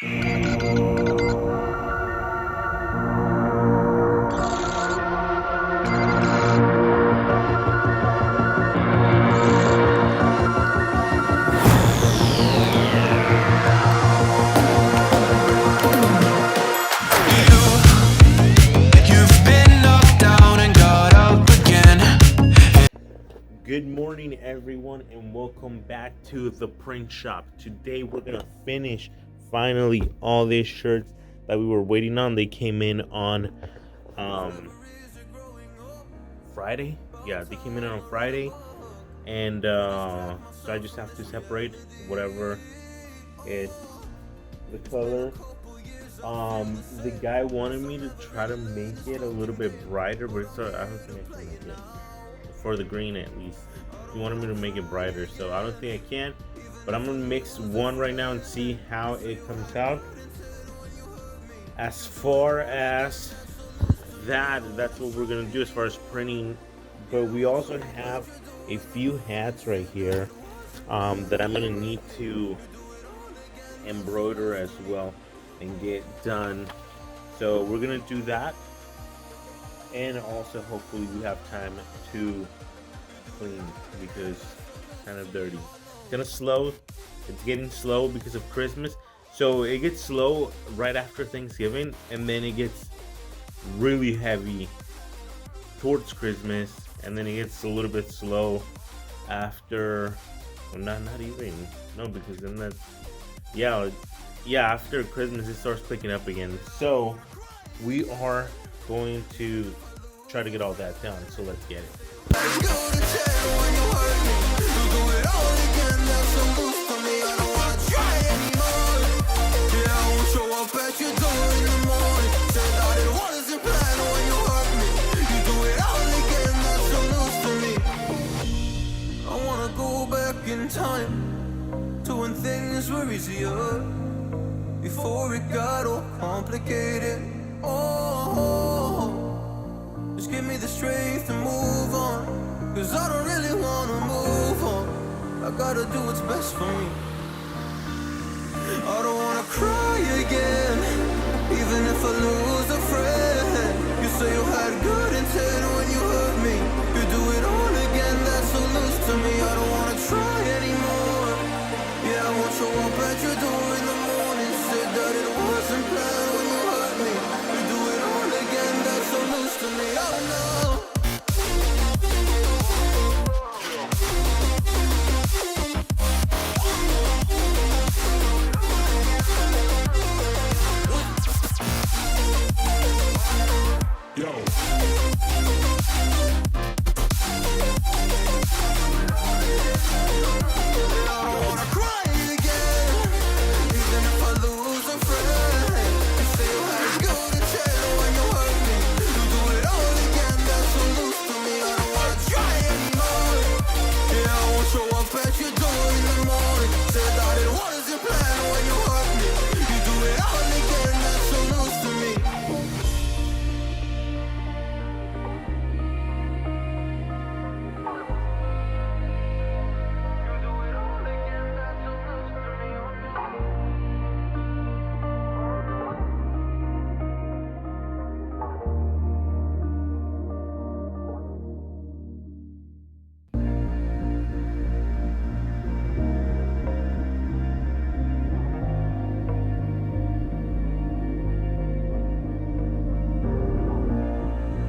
Good morning, everyone, and welcome back to the print shop. Today we're gonna finish finally all these shirts that we were waiting on. They came in on Friday. Yeah, they came in on Friday, and so I just have to separate whatever is the color. The guy wanted me to try to make it a little bit brighter, but it's I don't think I can make it. For the green, at least he wanted me to make it brighter, so I don't think I can, but I'm gonna mix one right now and see how it comes out. As far as that's what we're gonna do as far as printing, but we also have a few hats right here that I'm gonna need to embroider as well and get done, so we're gonna do that. And also, hopefully, we have time to clean because it's kind of dirty. It's kind of slow. It's getting slow because of Christmas. So it gets slow right after Thanksgiving, and then it gets really heavy towards Christmas, and then it gets a little bit slow after. Well, not even. No, because then that's after Christmas it starts picking up again. So we are going to try to get all that done, so let's get it. I wanna go back in time to when things were easier, before it got all complicated. Just give me the strength to move on, cause I don't really wanna move on. I gotta do what's best for me. I don't wanna cry again, even if I lose a friend. You say you had good intent when you hurt me. You do it all again, that's so loose to me. I don't wanna try anymore. Yeah, I won't show up at your door in the morning. Said that it wasn't planned when you hurt me. You do it all again, that's so loose to me. Oh no.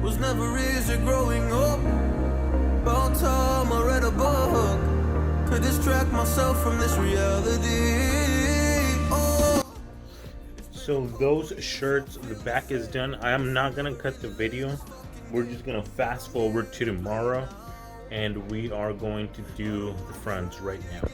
Was never easy growing up. About time I read a book to distract myself from this reality. So those shirts, the back is done. I'm not gonna cut the video. We're just gonna fast forward to tomorrow, and we are going to do the fronts right now.